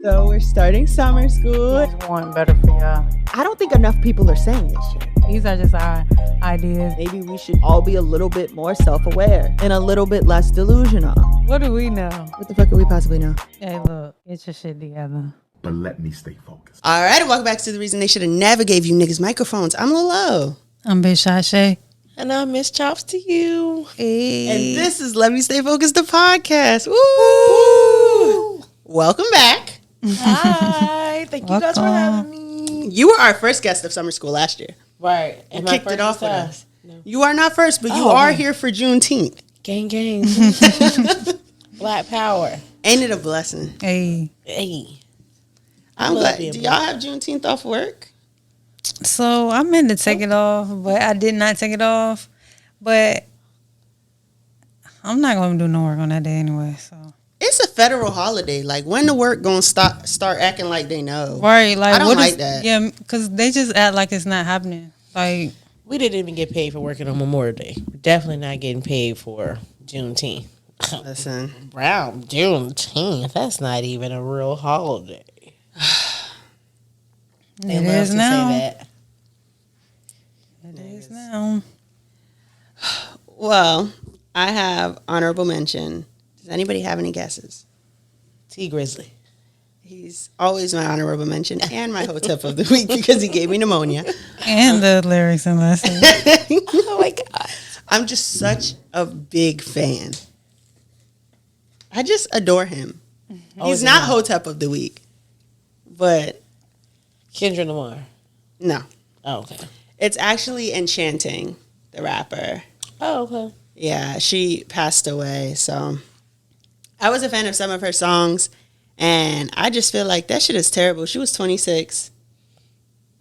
So we're starting summer school. Just want better for y'all. I don't think enough people are saying this shit. These are just our ideas. Maybe we should all be a little bit more self-aware and a little bit less delusional. What do we know? What the fuck could we possibly know? Hey, look, get your shit together. But let me stay focused. All right, and welcome back to The Reason They Should Have Never Gave You Niggas Microphones. I'm Lolo. I'm Bitch Sashay. And I miss Chopz to you. Hey. And this is Let Me Stay Focused, the podcast. Woo! Welcome back. Hi. Thank you guys for having me. You were our first guest of summer school last year. Right. You kicked it off with time? us. No. You are not first, but you Oh, are okay. here for Juneteenth. Gang, gang. Black power. Ain't it a blessing? Hey. Hey. I'm love glad. being Do y'all have Juneteenth off work? So I meant to take it off, but I did not take it off. But I'm not going to do no work on that day anyway, so. It's a federal holiday. Like, when the work gonna start acting like they know? Right, like I don't what like is, that. Yeah, because they just act like it's not happening. Like, We didn't even get paid for working on Memorial Day. We're definitely not getting paid for Juneteenth. Listen, Brown, Juneteenth. That's not even a real holiday. They it love is to now. say that. It is now. well, I have honorable mention. Does anybody have any guesses? T Grizzly. He's always my honorable mention and my hotep of the week because he gave me pneumonia. And the lyrics and lessons. Oh my God. I'm just such a big fan. I just adore him. He's not hotep of the week, but Kendra Lamar. no. Oh, okay. It's actually Enchanting, the rapper. Oh, okay. Yeah, she passed away, so I was a fan of some of her songs, and I just feel like that shit is terrible. She was 26.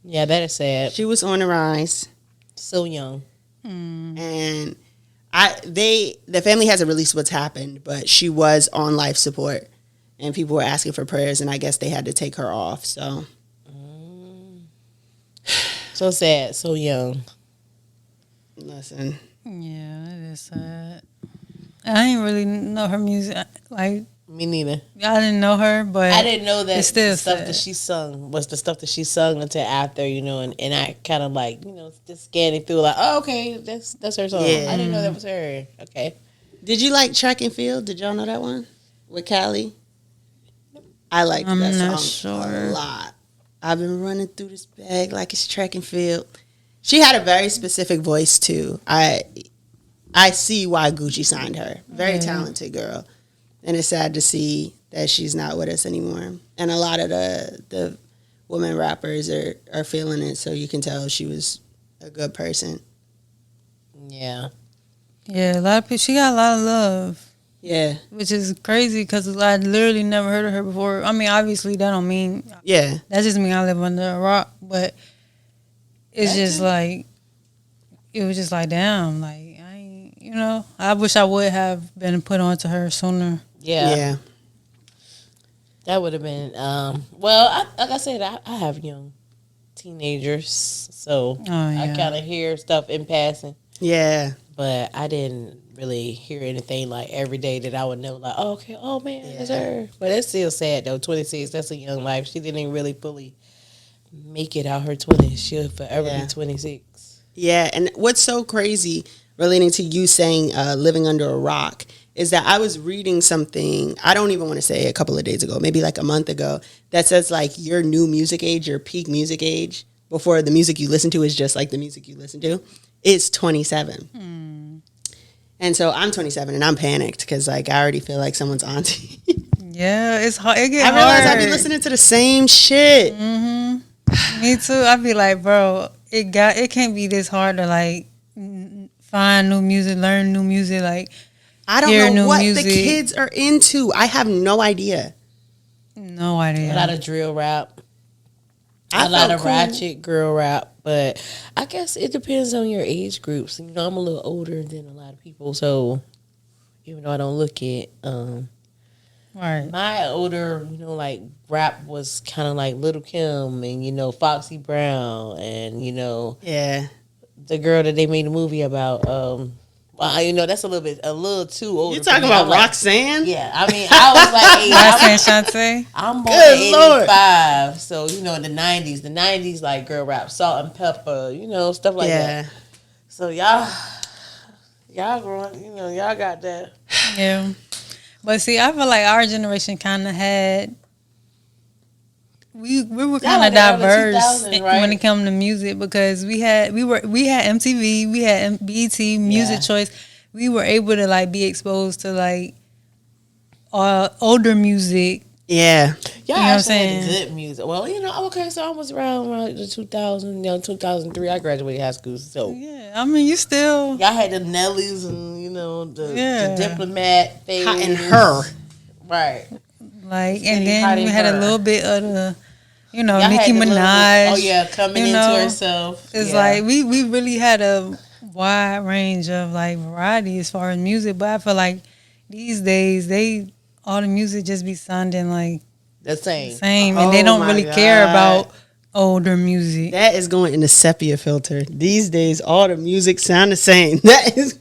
Yeah, that is sad. She was on the rise, So young. and the family hasn't released what's happened, but she was on life support, and people were asking for prayers, and I guess they had to take her off. So So sad. So young. listen, Yeah, it is sad. I didn't really know her music. Like, Me neither. I didn't know her, but I didn't know that it's still the stuff sad. that she sung was the stuff that she sung until after, and I kind of like, just scanning through like, oh, okay, that's her song. Yeah. I didn't know that was her. Okay. did you like Track and Field? Did y'all know that one with Callie? I liked I'm that not song sure. a lot. I've been running through this bag like it's Track and Field. She had a very specific voice too. I see why Gucci signed her. Very talented girl, and it's sad to see that she's not with us anymore. And a lot of the women rappers are feeling it, so you can tell she was a good person. Yeah. yeah, a lot of people. She got a lot of love, Yeah, which is crazy because I literally never heard of her before. I mean, obviously that don't mean yeah. that just mean I live under a rock, but it's just like it was just like damn, like I ain't, I wish I would have been put on to her sooner. Yeah. Yeah. That would have been, like I said, I have young teenagers, so I kind of hear stuff in passing, Yeah. but I didn't really hear anything like every day that I would know, like, oh, okay, oh man, that's her. But it's still sad though. 26, that's a young life. She didn't really fully make it out her 20s. She'll forever be 26. Yeah, and what's so crazy relating to you saying living under a rock is that I was reading something, I don't even want to say a couple of days ago, maybe like a month ago, that says like your new music age, your peak music age, before the music you listen to is just like the music you listen to, is 27. And so I'm 27 and I'm panicked because like I already feel like someone's auntie. Yeah, it's hard. It get I realize hard. I be listening to the same shit. Me too. I be like, bro, it can't be this hard to like find new music, learn new music, like I hear don't know new what music. the kids are into. I have no idea. No idea. A lot of drill rap. I A lot felt of cool. ratchet girl rap, but I guess it depends on your age groups. I'm a little older than a lot of people, so even though I don't look it, Right. my older, like rap was kind of like Little Kim and Foxy Brown and Yeah. the girl that they made a movie about. Well, you know, that's a little too old. You talking about Roxanne? Yeah, I mean, I was like, Roxanne Shante. I'm born Good in Lord. 85, so you know, in the 90s, like girl rap, Salt and Pepper, you know, stuff like Yeah. that. So y'all growing, you know, y'all got that. Yeah. But see, I feel like our generation kind of had, we were kind like of the early diverse 2000s, right? when it came to music because we had MTV, we had BET, Music Yeah. Choice. We were able to like be exposed to like older music. Yeah. Y'all You know what I'm actually had saying? good music. Well, you know, okay, so I was around the 2000, 2003. I graduated high school, so Yeah, I mean, you still. y'all had the Nellies and you know the Yeah. Diplomat thing. Hot and Her. Right. Like, City and then Hot we and had a Her. little bit of the, you know, Y'all Nicki had the little bit- Minaj. oh yeah, coming you into know, herself. It's Yeah. like we really had a wide range of like variety as far as music, but I feel like these days all the music just be sounding like the the same. same, and they Oh don't my really care God. about older music. That is going in the sepia filter. These days, all the music sound the same. That is.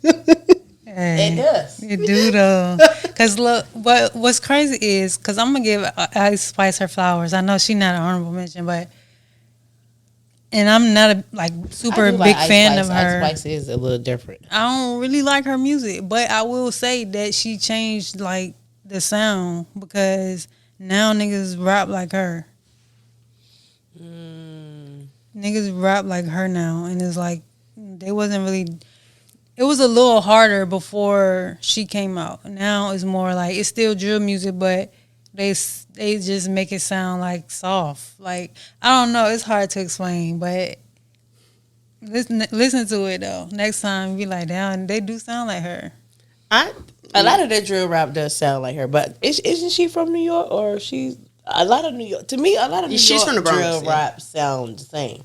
Hey, It does. It do though. Cause look, what's crazy is, cause I'm gonna give Ice Spice her flowers. I know she's not an honorable mention, and I'm not a like super I do big like fan Ice of Spice. her. Ice Spice is a little different. I don't really like her music, but I will say that she changed like the sound because now niggas rap like her. Niggas rap like her now, and it's like they wasn't really. It was a little harder before she came out. Now it's more like it's still drill music, but they just make it sound like soft. Like I don't know, it's hard to explain, but listen to it though. Next time, be like, damn, they do sound like her. A lot of that drill rap does sound like her, but isn't she from New York or she's a lot of New York? To me, a lot of New She's York from the Bronx, drill yeah. rap sound the same.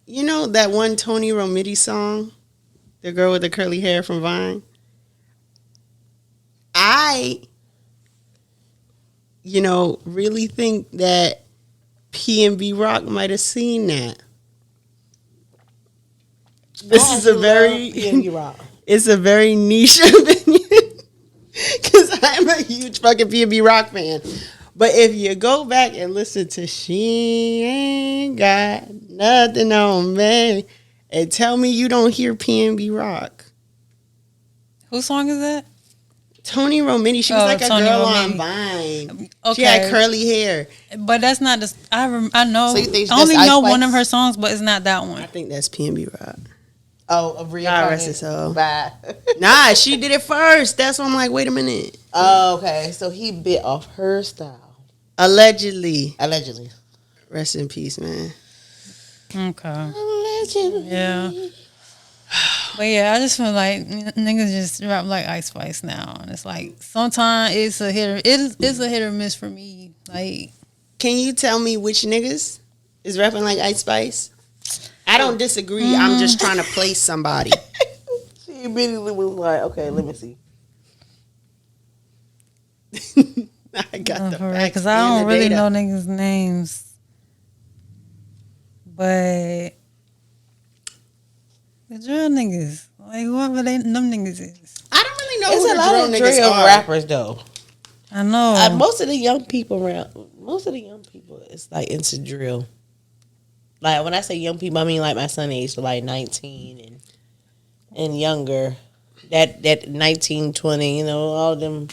You know that one Tony Romiti song, the girl with the curly hair from Vine. Really think that P&B Rock might have seen that. This is a very P&B Rock. It's a very niche opinion because I'm a huge fucking P&B Rock fan. But if you go back and listen to She Ain't Got Nothing on Me and tell me you don't hear P&B Rock. Whose song is that? Tony Romiti, she was like a Tony girl Romiti. on Vine. Okay, She had curly hair. but that's not the. I know. So you think I only that's Ice know Spice? one of her songs, but it's not that I one. think that's P&B Rock. Oh, of Rhea God Carter. rest his soul. Bye. Nah, she did it first. That's why I'm like, wait a minute. Oh, okay. So he bit off her style. Allegedly. Allegedly. Rest in peace, man. Okay. Allegedly. Yeah. But yeah, I just feel like niggas just rap like Ice Spice now, and it's like sometimes it's a hit. It's a hit or miss for me. Like, Can you tell me which niggas is rapping like Ice Spice? I don't disagree. I'm just trying to place somebody. She immediately was like, okay, let me see. I got the for real, facts because I and don't the really data. know niggas' names, but the drill niggas, like whoever them niggas is, I don't really know There's who a the lot drill of niggas drill are. rappers though. I know. Most of the young people is like into drill. Like when I say young people, I mean like my son age, so like 19 and younger. That 19, 20, you know, all them.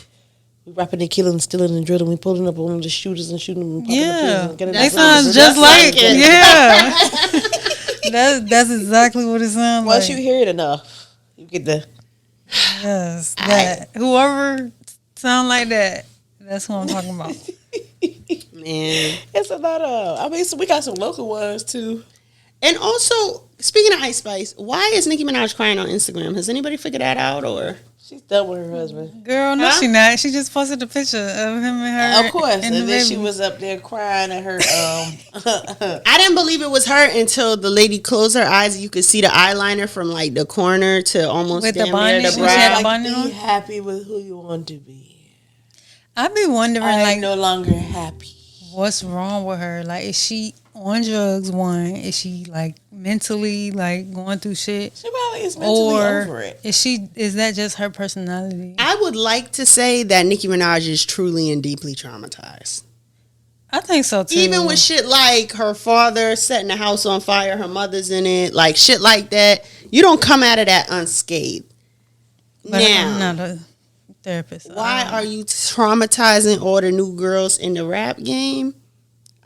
We rapping and killing, stealing and drilling. We pulling up on the shooters and shooting them. Yeah, getting they them sound out. just like it. yeah. That's exactly what it sounds like. Once you hear it enough, you get the. Yes, that whoever sound like that, that's who I'm talking about. Man. It's a lot of. I mean, so we got some local ones too. And also, speaking of Ice Spice, why is Nicki Minaj crying on Instagram? Has anybody figured that out or? She's done with her husband. Girl, no, Huh? she not. She just posted a picture of him and her. Of course, and and the then baby. she was up there crying at her. I didn't believe it was her until the lady closed her eyes. You could see the eyeliner from like the corner to almost With the damn near bondage, the she had brow. a bondage Be on? happy with who you want to be. I be wondering, I'm like, no longer happy. what's wrong with her? Like, is she on drugs? One, is she like mentally like going through shit? She probably is mentally over it. Is that just her personality? I would like to say that Nicki Minaj is truly and deeply traumatized. I think so too. Even with shit like her father setting the house on fire, her mother's in it, like shit like that, you don't come out of that unscathed. But now, I'm not a therapist. why are you traumatizing all the new girls in the rap game?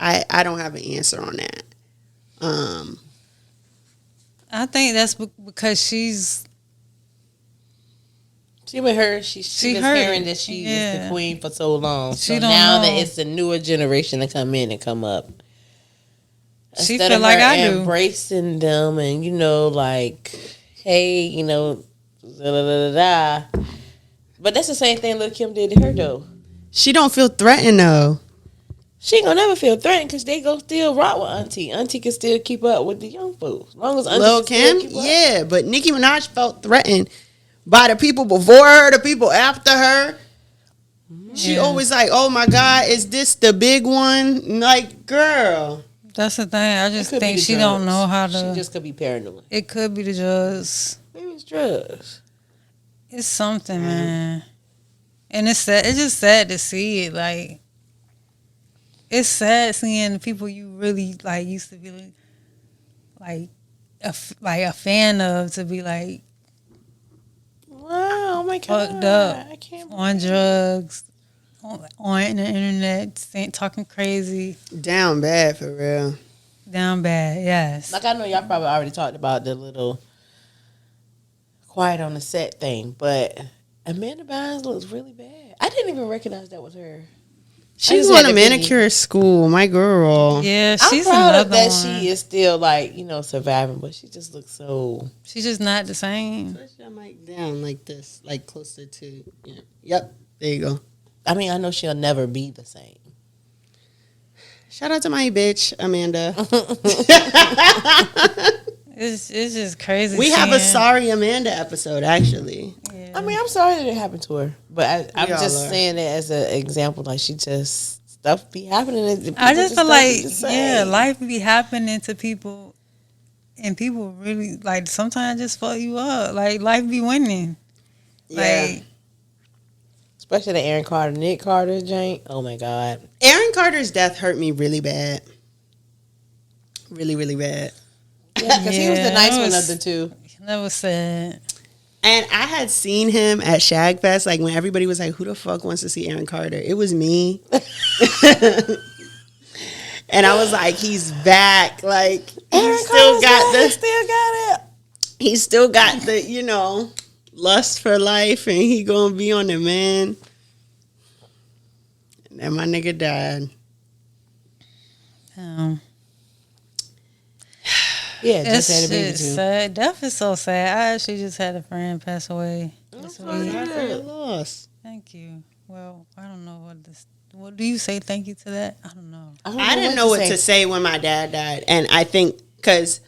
I don't have an answer on that. I think that's because she's. She with her. She was hearing that she is the queen for so long. So now that it's the newer generation to come in and come up, she instead feel of like her I do, embracing them and like, hey, da da da da. But that's the same thing Lil' Kim did to her though. She don't feel threatened though. She ain't gonna never feel threatened because they go still rock with Auntie. Auntie can still keep up with the young folks. As long as Auntie Lil' can Kim, still keep up. yeah, but Nicki Minaj felt threatened by the people before her, the people after her. She always like, oh my God, is this the big one? Like, girl. That's the thing. I just think she don't know how to. She just could be paranoid. It could be the drugs. Maybe it's drugs. It's something, man. And it's sad. It's just sad to see it. Like, it's sad seeing the people you really like used to be like a fan of to be like, wow, oh my God, fucked up, I can't on drugs, on the internet, talking crazy, Down bad for real. down bad. Yes. Like I know y'all probably already talked about the little quiet on the set thing, but Amanda Bynes looks really bad. I didn't even recognize that was her. She's going to manicure school, my girl. Yeah, she's I'm proud another of that one. she is still like, surviving, but she just looks so. She's just not the same. Push your mic down like this, like closer to. Yep, there you go. I mean, I know she'll never be the same. Shout out to my bitch, Amanda. It's just crazy. We have a Sorry Amanda episode, actually. Yeah. I mean, I'm sorry that it happened to her, but I'm We all just are. saying it as an example. Like she just stuff be happening. And I just feel like yeah, life be happening to people, and people really like sometimes just fuck you up. Like life be winning. Yeah. Like especially the Aaron Carter, Nick Carter jank. Oh my God, Aaron Carter's death hurt me really bad. Really, really bad. yeah, because he was the Yeah, nice that one was- of the two. that was sad. And I had seen him at Shagfest, like when everybody was like, who the fuck wants to see Aaron Carter? It was me. And I was like, he's back. Like, Aaron he still got He the, still got it. he still got the, lust for life, and he gonna be on the man. And then my nigga died. Yeah, It's just had a baby just too. sad. Death is so sad. I actually just had a friend pass away this Sorry week. for your loss. Thank you. Well, I don't know what do you say thank you to that? I don't know. I didn't know what to say when my dad died, and I think because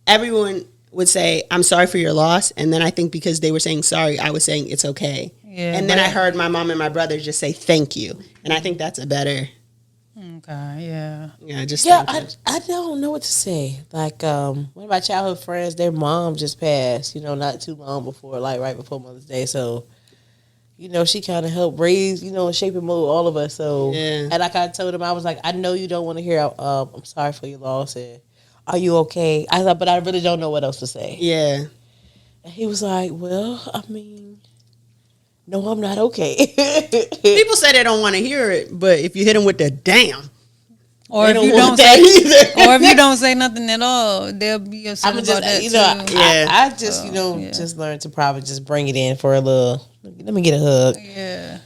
everyone would say I'm sorry for your loss, and then I think because they were saying sorry, I was saying it's okay. Yeah, and then I but- heard my mom and my brother just say thank you, and I think that's a better. Okay, yeah. Yeah, just Yeah, thank you. I don't know what to say. Like, one of my childhood friends, their mom just passed, not too long before, like right before Mother's Day. So, she kind of helped raise, and shape and mold all of us. So, Yeah. and like I told him, I was like, I know you don't want to hear, I'm sorry for your loss. And, are you okay? I thought, but I really don't know what else to say. Yeah. And he was like, well, I mean, no, I'm not okay. People say they don't want to hear it, but if you hit them with the damn, Or they if don't you want don't that say, either. or if you don't say nothing at all, they'll be upset I'm about just, that too. Yeah. I just, yeah. just learned to probably just bring it in for a little. Let me get a hug Yeah.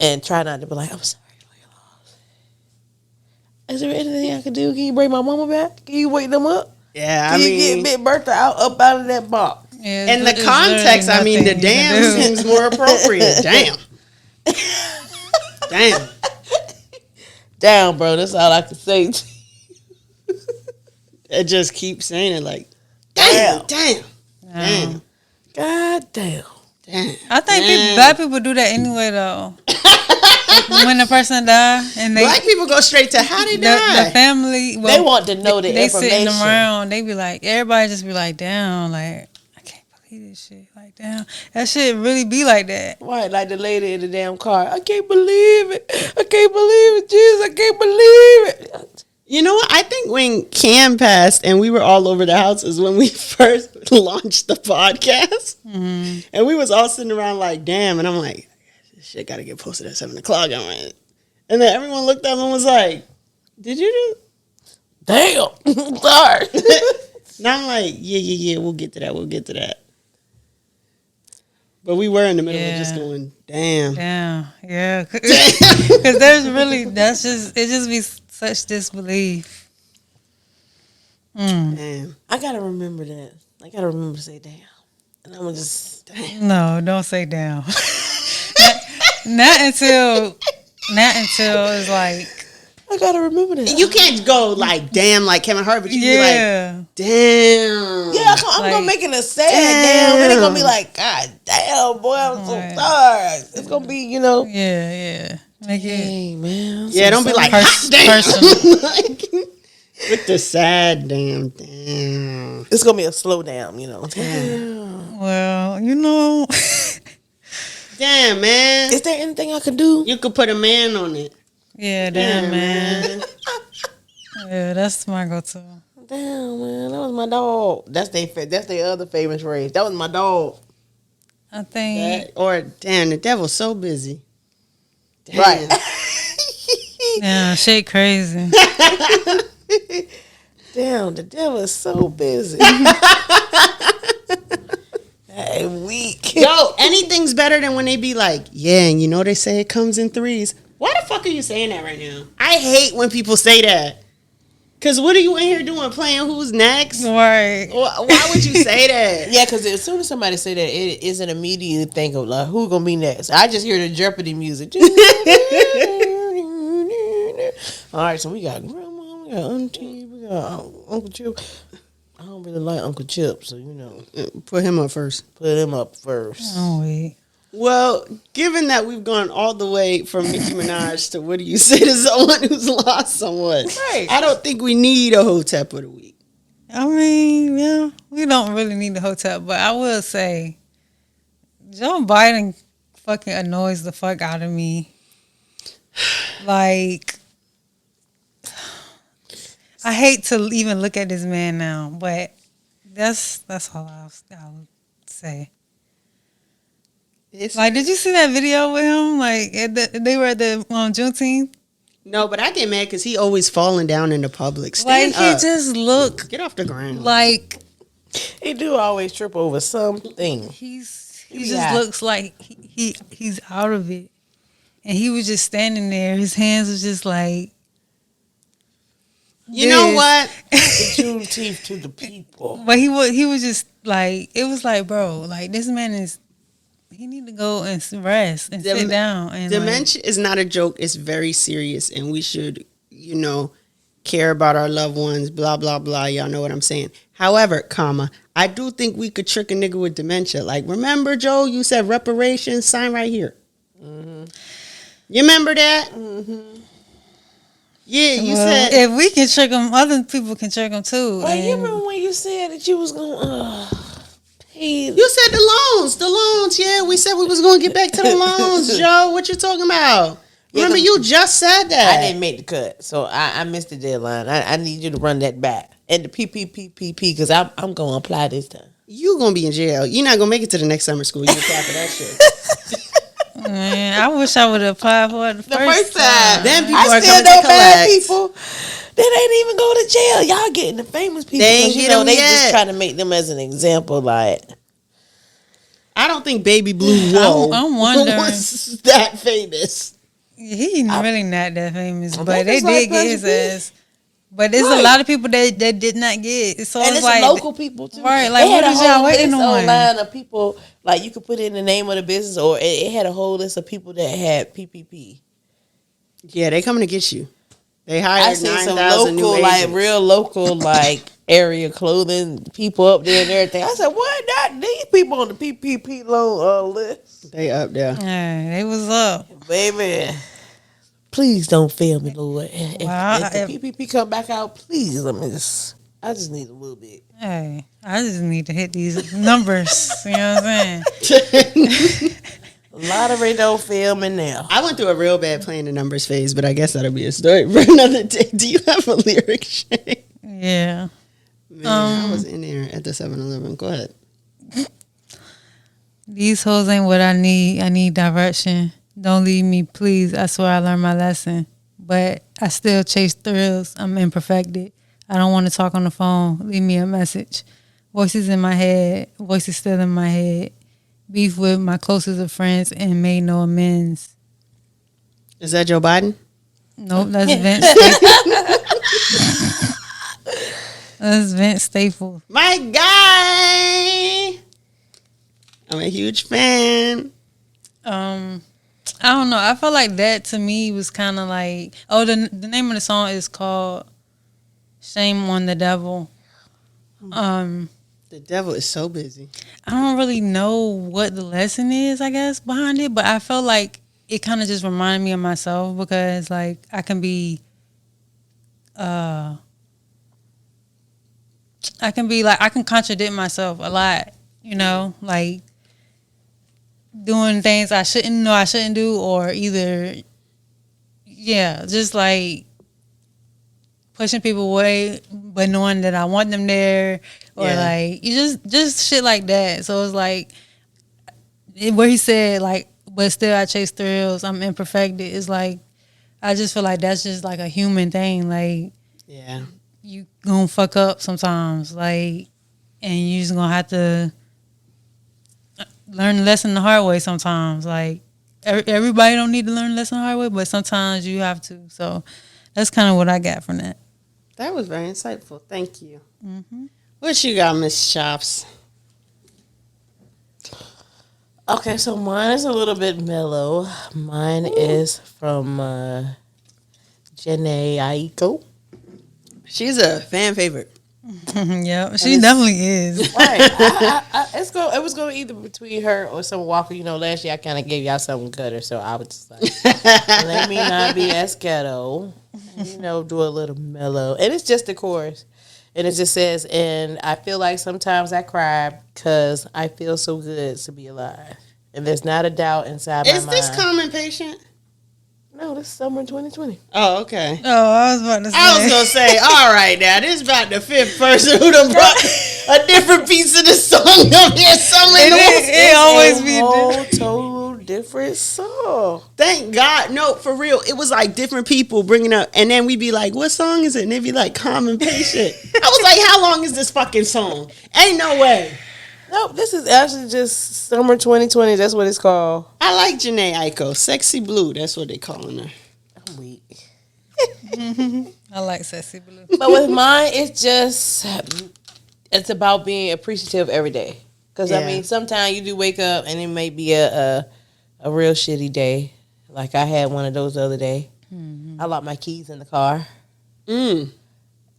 and try not to be like, I'm sorry for your loss. Is there anything I can do? Can you bring my mama back? Can you wake them up? Yeah, Can I you mean, get Big Bertha up out of that box? Yeah, in the it's context, I literally mean, the nothing you can damn do. seems more appropriate. Damn. Damn. Down, bro. That's all I can say. It just keeps saying it like, damn, damn, damn, God damn. damn. I think Damn. black people do that anyway, though. when the person die and they Black people go straight to how they the die. family. They want to know the they information. sitting around. They be like, everybody just be like, damn, like I can't believe this shit. Like, damn, that shit really be like that. Right, like the lady in the damn car. I can't believe it. I can't believe it, Jesus. I can't believe it. You know what? I think when Cam passed and we were all over the house is when we first launched the podcast. Mm-hmm. And we was all sitting around like, damn. And I'm like, this shit got to get posted at 7 o'clock. I'm like, and then everyone looked up and was like, did you do? Damn. Sorry. Now I'm like, yeah. We'll get to that. But we were in the middle of just going, damn. Damn, yeah. Because there's really, it just be such disbelief. Damn. I gotta remember that. I gotta remember to say damn. And I'm gonna just No, don't say damn. not until it's like, I gotta remember that. You can't go like, damn, like Kevin Hart, but you can be yeah. like, damn. Yeah, I'm Like, gonna make it a sad damn. It ain't gonna be like, God damn, boy, I'm so Right. sorry. It's gonna be, Yeah. Make it hey man. Yeah, don't be like, hot damn. personal. Like, with the sad damn. It's gonna be a slow down, Well, you know. Damn, man. Is there anything I can do? You could put a man on it. Yeah, damn, man. Yeah, that's my go-to. Damn, man, that was my dog. That's their other famous phrase. That was my dog. I think. Or, damn, the devil's so busy. Damn. Right. Yeah, shit crazy. Damn, the devil is so busy. Hey, weak. Yo, anything's better than when they be like, yeah, and you know they say it comes in threes. Why the fuck are you saying that right now? I hate when people say that. Because what are you in here doing? Playing who's next? Right. Why would you say that? Yeah, because as soon as somebody say that, it is an immediate think of like, who gonna be next? I just hear the Jeopardy music. All right, so we got grandma, we got auntie, we got Uncle Chip. I don't really like Uncle Chip, so Put him up first. put him up first. Oh, wait. Well, given that we've gone all the way from Nicki Minaj to what do you say to someone who's lost someone, Right. I don't think we need a Hotep of the week. I mean, yeah, we don't really need the hotel, but I will say, Joe Biden fucking annoys the fuck out of me. Like, I hate to even look at this man now, but that's all I'll say. Like, did you see that video with him? Like, they were at the Juneteenth. No, but I get mad because he always falling down in the public. Like, Stand up. he just look Get off the ground. like He do always trip over something. he Yeah. just looks like he's out of it, and he was just standing there. His hands was just like, You know what? The Juneteenth to the people. but he was just like, it was like, bro, like this man he need to go and rest and sit down. And Dementia is not a joke. It's very serious, and we should, care about our loved ones. Blah blah blah. Y'all know what I'm saying. However, I do think we could trick a nigga with dementia. Like, remember, Joe? You said reparations. Sign right here. Mm-hmm. You remember that? Mm-hmm. Yeah, you said if we can trick them, other people can trick them too. Well, you And- remember when you said that you was gonna pay? you said the loans. Yeah, we said we was gonna get back to the loans, Joe. What you talking about? Remember, you just said that. I didn't make the cut, so I missed the deadline. I need you to run that back and the PPPPP because I'm gonna apply this time. You gonna be in jail. You're not gonna make it to the next summer school. You apply for that shit. Man, I wish I would have applied for it the first time. Then people I are still coming know to bad collect. people that ain't even go to jail. Y'all getting the famous people. They ain't 'cause, get 'em they yet. just trying to make them as an example. Like, I don't think Baby Blue Whoa I'm wondering. was that famous. He really not that famous, I but think they it's did like get his President ass. But there's Right. a lot of people that did not get. So and it's it's like local people too. Right, like, They had what a is y'all whole waiting list on? online of people. Like, you could put in the name of the business, or it had a whole list of people that had PPP. Yeah, they coming to get you. They I hired seen some 9,000 new local, like agents. real local, like area clothing people up there and everything. I said, what? Not these people on the PPP loan list, They up there. Yeah, they was up. baby. Please don't fail me, Lord. Wow, If the PPP come back out, please I just need a little bit. Hey, I just need to hit these numbers. You know what I'm saying? Lottery don't fail me now. I went through a real bad playing the numbers phase, but I guess that'll be a story for another day. Do you have a lyric, Shay? Yeah. Man, I was in there at the 7-Eleven. Go ahead. These hoes ain't what I need. I need direction. Don't leave me, please. I swear I learned my lesson. But I still chase thrills. I'm imperfected. I don't want to talk on the phone. Leave me a message. Voices in my head. Voices still in my head. Beef with my closest of friends and made no amends. Is that Joe Biden? Nope, that's Vince Staples. That's Vince Staples. My guy! I'm a huge fan. I don't know. I felt like that to me was kind of like, the name of the song is called "Shame on the Devil." The devil is so busy. I don't really know what the lesson is, I guess, behind it, but I felt like it kind of just reminded me of myself because, like, I can be I can contradict myself a lot, you know, like doing things I shouldn't do, or either, just like pushing people away, but knowing that I want them there, or like you just shit like that. So it's like where he said like, but still I chase thrills. I'm imperfected. It's like I just feel like that's just like a human thing. Like you gonna fuck up sometimes, like, and you just gonna have to learn the lesson the hard way sometimes. Like everybody don't need to learn the lesson the hard way, but sometimes you have to. So that's kind of what I got from that. That was very insightful. Thank you. Mm-hmm. What you got, Miss Chopz? Okay, so mine is a little bit mellow. Mine is from Janae Aiko. She's a fan favorite. Yeah, she definitely is. Right. It was going either between her or some Walker. You know, last year I kind of gave y'all something gutter, so I was just like, let me not be as ghetto. You know, do a little mellow. And it's just the chorus. And it just says, and I feel like sometimes I cry because I feel so good to be alive. And there's not a doubt inside my mind. Is this Common Patient? No, this is summer 2020. Oh, okay. Oh, I was about to say. I was going to say, all right now, this is about the fifth person who done brought a different piece of the song up here. It always be a total different song. Thank God. No, for real. It was like different people bringing up, and then we'd be like, what song is it? And they'd be like, Common Patient. I was like, how long is this fucking song? Ain't no way. Nope, this is actually just summer 2020. That's what it's called. I like Janae Aiko. Sexy Blue. That's what they calling her. I'm weak. I like Sexy Blue. But with mine, it's about being appreciative every day. Because, I mean, sometimes you do wake up and it may be a real shitty day. Like I had one of those the other day. Mm-hmm. I locked my keys in the car. And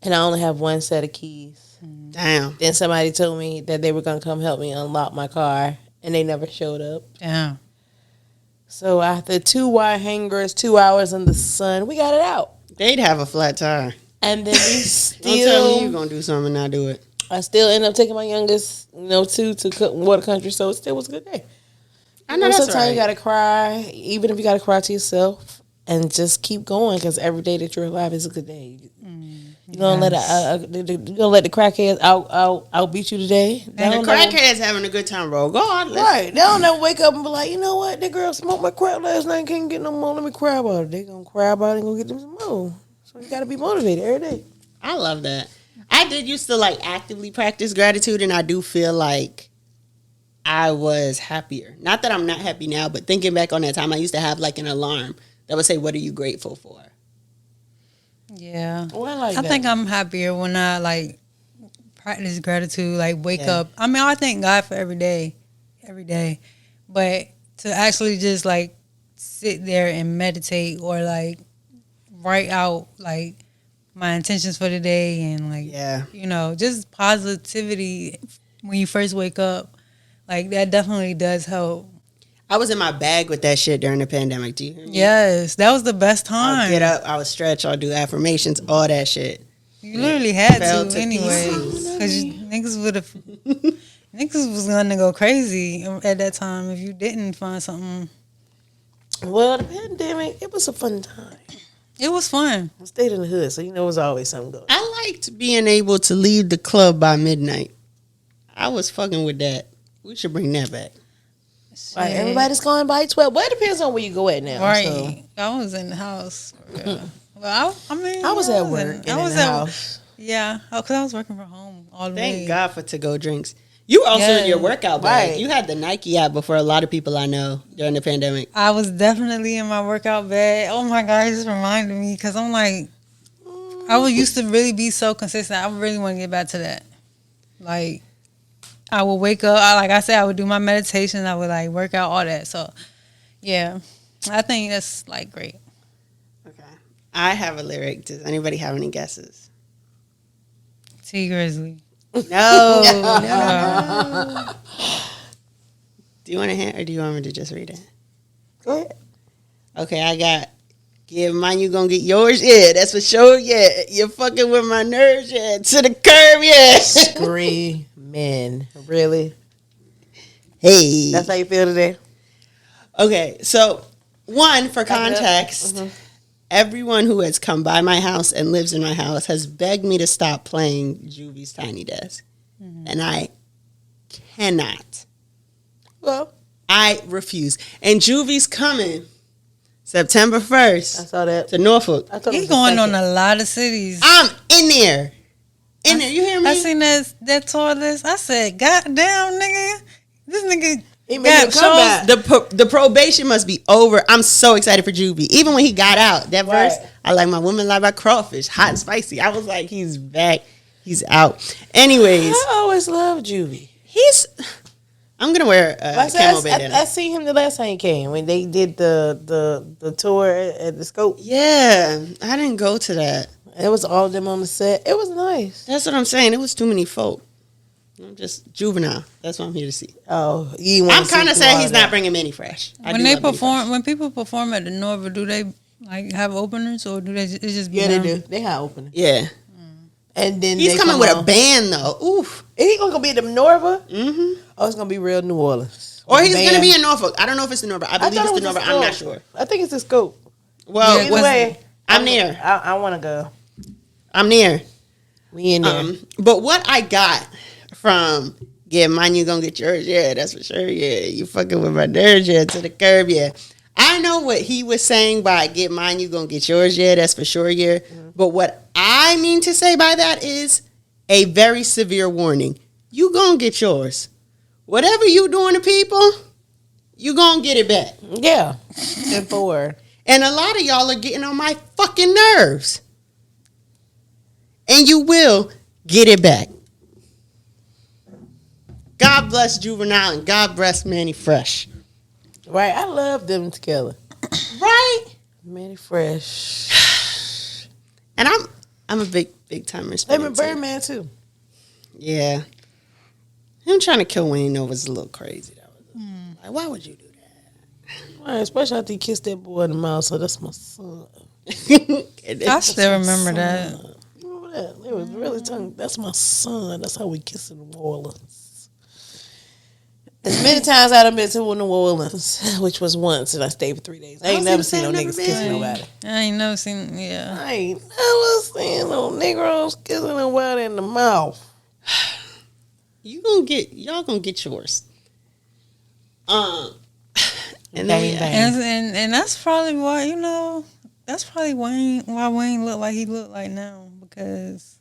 I only have one set of keys. Damn. Then somebody told me that they were going to come help me unlock my car, and they never showed up. Yeah. So after 2 wire hangers, 2 hours in the sun, we got it out. They'd have a flat tire. And then we still... Don't tell me you're going to do something and not do it. I still end up taking my youngest, to water country, so it still was a good day. I know that's sometimes right. you got to cry, even if you got to cry to yourself, and just keep going, because every day that you're alive is a good day. You're gonna let the crackheads outbeat you today. And the crackheads having a good time, bro. Go on, right? They don't never wake up and be like, you know what? That girl smoked my crack last night. Can't get no more. Let me cry about it. They gonna cry about it and go get them some more. So you gotta be motivated every day. I love that. I did used to like actively practice gratitude, and I do feel like I was happier. Not that I'm not happy now, but thinking back on that time, I used to have like an alarm that would say, "What are you grateful for?" Yeah. Well, I think I'm happier when I like practice gratitude, like wake up. I mean, I thank God for every day. But to actually just like sit there and meditate or like write out like my intentions for the day and like, just positivity when you first wake up, like that definitely does help. I was in my bag with that shit during the pandemic. Do you hear me? Yes, that was the best I'll time. get up, I would stretch, I'll do affirmations, all that shit. You literally had Fell to to anyway, pieces. because niggas would have. Niggas was gonna go crazy at that time if you didn't find something. Well, the pandemic, it was a fun time. It was fun. I stayed in the hood, so you know, it was always something going. I liked being able to leave the club by midnight. I was fucking with that. We should bring that back. Right, everybody's going by 12. Well, it depends on where you go at now. Right. So. I was in the house. Yeah. Well, I mean, I was at work I and was in the at house. Yeah, because I was working from home all the way. Thank God for to-go drinks. You were also in your workout bag. Right. You had the Nike app before a lot of people I know during the pandemic. I was definitely in my workout bag. Oh my God, it just reminded me because I'm like, I used to really be so consistent. I really want to get back to that. Like, I would wake up, like I said, I would do my meditation. I would like work out, all that. So, yeah, I think that's like great. Okay. I have a lyric. Does anybody have any guesses? T Grizzly. No. No. Do you want to hint or do you want me to just read it? Go ahead. Okay, I got, give mine, you gonna get yours? Yeah, that's for sure, yeah. You're fucking with my nerves, yeah. To the curb, yeah. Screaming. Really? Hey. That's how you feel today? Okay, so one, for context, everyone who has come by my house and lives in my house has begged me to stop playing Juvie's Tiny Desk. And I cannot. Well, I refuse. And Juvie's coming September 1st I saw that. to Norfolk. I thought it He's was the going on second. a lot of cities. I'm in there. In there, you hear me? I seen that tour list. I said, God damn, nigga. This nigga He made a comeback. The probation must be over. I'm so excited for Juvie. Even when he got out, that Right. verse, I like my woman like my crawfish, hot and spicy. I was like, he's back. He's out. Anyways, I always loved Juvie. I'm going to wear a Like I camo said, bandana. I seen him the last time he came when they did the tour at the Scope. Yeah, I didn't go to that. It was all of them on the set. It was nice. That's what I'm saying. It was too many folk. I'm just juvenile. That's what I'm here to see. Oh, you I'm kind of saying he's not bringing Minnie Fresh. I when do they love Minnie perform, Fresh. when people perform at the Nova, do they like have openers or do they it just be Yeah, they them? do. They had opening. Yeah. And then He's they coming come with a on. band, though. Oof. He gonna be at the Norva? Mm-hmm. Oh, it's gonna be real New Orleans. Or he's Band. going to be in Norfolk. I don't know if it's the Norfolk. I believe thought it's it the was Norfolk. the I'm not Scope. sure. I think it's the Scope. Well, Yeah, Either way, I'm near. I want to go. I'm near. We in there. But what I got from get mine, you gonna get yours. Yeah, that's for sure. Yeah, you fucking with my nerves. Yeah, to the curb. Yeah, I know what he was saying by get mine, you gonna get yours. Yeah, that's for sure. Yeah, but what I mean to say by that is a very severe warning. You gonna get yours. Whatever you doing to people, you gonna get it back. Yeah. Simple word. And a lot of y'all are getting on my fucking nerves. And you will get it back. God bless Juvenile and God bless Manny Fresh. Right. I love them together. Right? Manny Fresh. And I'm a big timer. They been Birdman too. Yeah. Him trying to kill Wayne though was a little crazy. Like, why would you do Right, especially after he kissed that boy in the mouth. So that's my son. that? I still remember that. You remember that? It was really tongue. That's my son. That's how we kiss in New Orleans. As many times I done been to New Orleans, which was once, and I stayed for 3 days. I ain't never seen no niggas kissing nobody. I ain't never seen. Yeah, I ain't never seen no Negroes kissing nobody in the mouth. Y'all gonna get yours. And then and that's probably why that's probably why Wayne looked like he looked like now because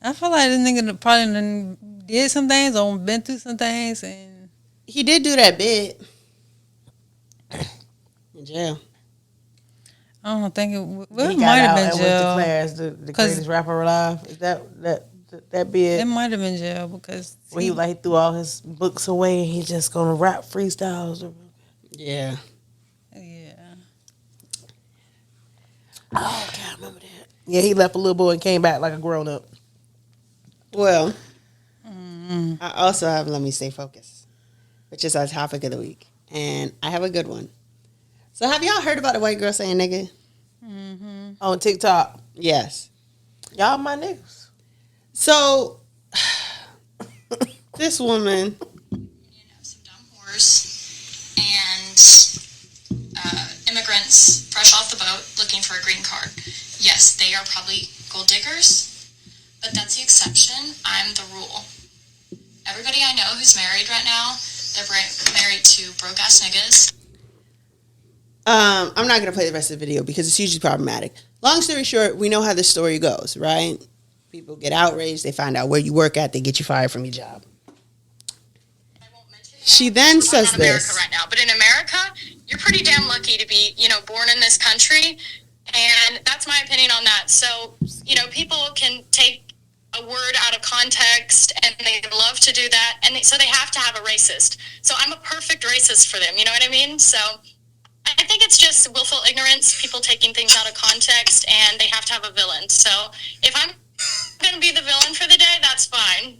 I feel like this nigga probably done did some things or been through some things and he did do that bit in jail. I don't think it He might have been and was jail. declared as the greatest rapper alive. Is that bit? It might have been jail because Where he was like he threw all his books away and he's just gonna rap freestyles. Yeah. yeah. Oh, okay, I remember that. Yeah, he left a little boy and came back like a grown up. Well, I also have Let Me Stay Focused, which is our topic of the week. and I have a good one. So have y'all heard about a white girl saying nigga? On TikTok. Yes. Y'all my niggas. So this woman, some dumb whores and immigrants fresh off the boat looking for a green card. Yes, they are probably gold diggers, but that's the exception. I'm the rule. Everybody I know who's married right now, they're married to broke ass niggas. I'm not going to play the rest of the video because it's hugely problematic. Long story short, we know how this story goes, right? People get outraged. They find out where you work at. They get you fired from your job. She then says I'm not America this. right now, but in America, you're pretty damn lucky to be, born in this country, and that's my opinion on that. So, people can take a word out of context, and they love to do that, and so they have to have a racist. So I'm a perfect racist for them. You know what I mean? So I think it's just willful ignorance, people taking things out of context, and they have to have a villain. So if I'm going to be the villain for the day, that's fine.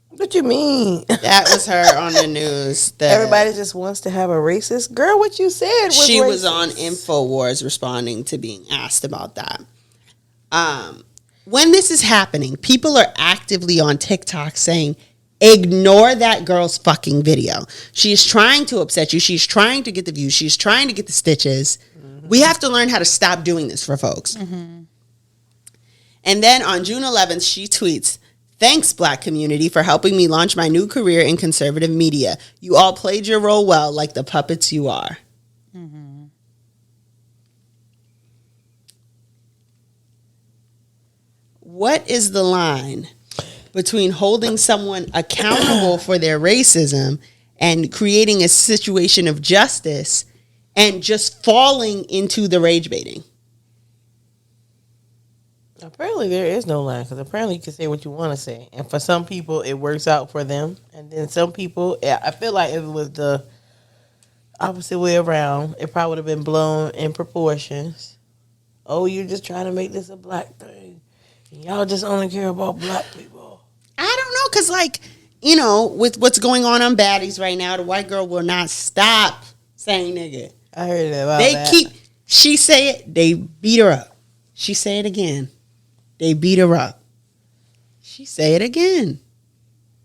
What you mean? That was her on the news. Everybody just wants to have a racist. Girl, what you said was she racist. was on InfoWars responding to being asked about that. When this is happening, people are actively on TikTok saying, ignore that girl's fucking video. She is trying to upset you. She's trying to get the views. She's trying to get the stitches. Mm-hmm. We have to learn how to stop doing this for folks. Mm-hmm. And then on June 11th, she tweets, "Thanks, Black community, for helping me launch my new career in conservative media. You all played your role well, like the puppets you are." Mm-hmm. What is the line between holding someone accountable for their racism and creating a situation of justice and just falling into the rage baiting? Apparently there is no line, because apparently you can say what you want to say, and for some people it works out for them, and then some people, I feel like if it was the opposite way around, it probably would have been blown in proportions. Oh, you're just trying to make this a black thing, and y'all just only care about black people. I don't know, because with what's going on Gaddis right now, the white girl will not stop saying nigga. I heard about that. She say it, they beat her up. She say it again, they beat her up. She say it again,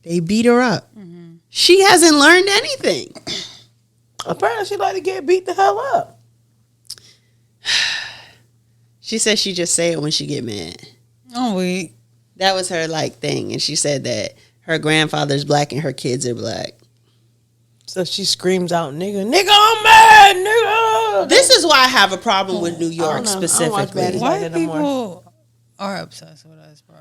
they beat her up. Mm-hmm. She hasn't learned anything. Apparently she like to get beat the hell up. She says she just say it when she get mad. Oh, wait. That was her thing, and she said that her grandfather's black and her kids are black. So she screams out, "Nigga, nigga, I'm mad, nigga." This is why I have a problem with New York specifically. White people are obsessed with us, bro.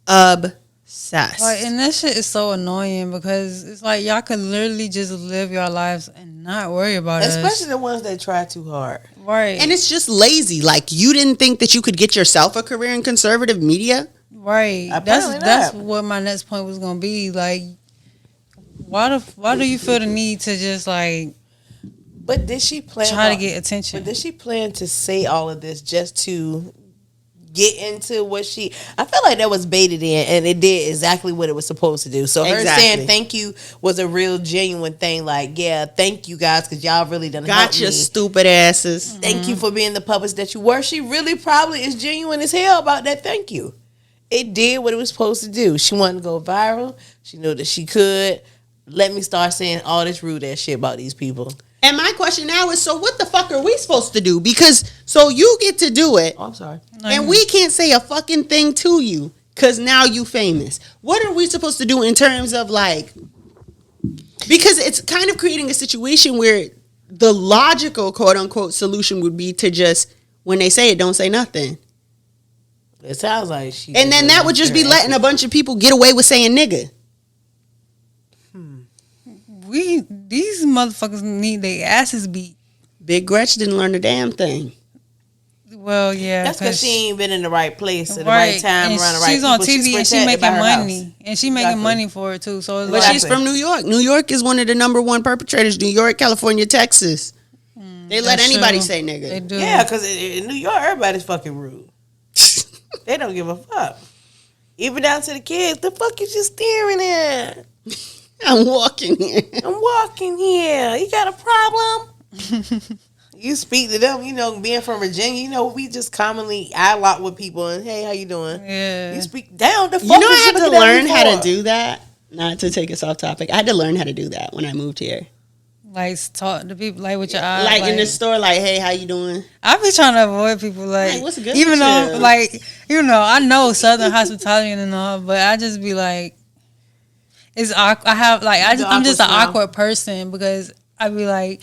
Obsessed. And that shit is so annoying because it's like y'all could literally just live your lives and not worry about it. Especially the ones that try too hard. Right. And it's just lazy. Like, you didn't think that you could get yourself a career in conservative media? Right. That's what my next point was gonna be. Like, why do you feel the need to just But did she plan to get attention? But did she plan to say all of this just to get into what she? I feel like that was baited in, and it did exactly what it was supposed to do. So her saying thank you was a real genuine thing. Like, yeah, thank you guys, because y'all really done helped your me. Stupid asses. Thank you for being the puppets that you were. She really probably is genuine as hell about that thank you. It did what it was supposed to do. She wanted to go viral. She knew that she could. Let me start saying all this rude ass shit about these people. And my question now is, so what the fuck are we supposed to do? Because, so you get to do it. Oh, I'm sorry. And we can't say a fucking thing to you because now you famous. What are we supposed to do in terms of because it's kind of creating a situation where the logical quote unquote solution would be to just, when they say it, don't say nothing. It sounds like she. And then that would just be letting a bunch of people get away with saying nigga. These motherfuckers need their asses beat. Big Gretch didn't learn a damn thing. Well, yeah. That's because she ain't been in the right place at the right time, and around the right she's people. on TV and she making money. House. And she making money for it, too. So But she's from New York. New York is one of the number one perpetrators. New York, California, Texas. They let anybody say nigga. They do. Yeah, because in New York, everybody's fucking rude. They don't give a fuck. Even down to the kids, the fuck is you staring at? I'm walking here. I'm walking here. You got a problem? You speak to them, being from Virginia, we just commonly eye lock with people and hey, how you doing? Yeah. You speak down the fuck. I had to learn how to do that. Not to take us off topic. I had to learn how to do that when I moved here. Like talk to people like with your eyes. Like in the store, like, hey, how you doing? I be trying to avoid people like What's good even with though you? like I know Southern hospitality and all, but I just be like it's awkward. I'm just an awkward person because I be like,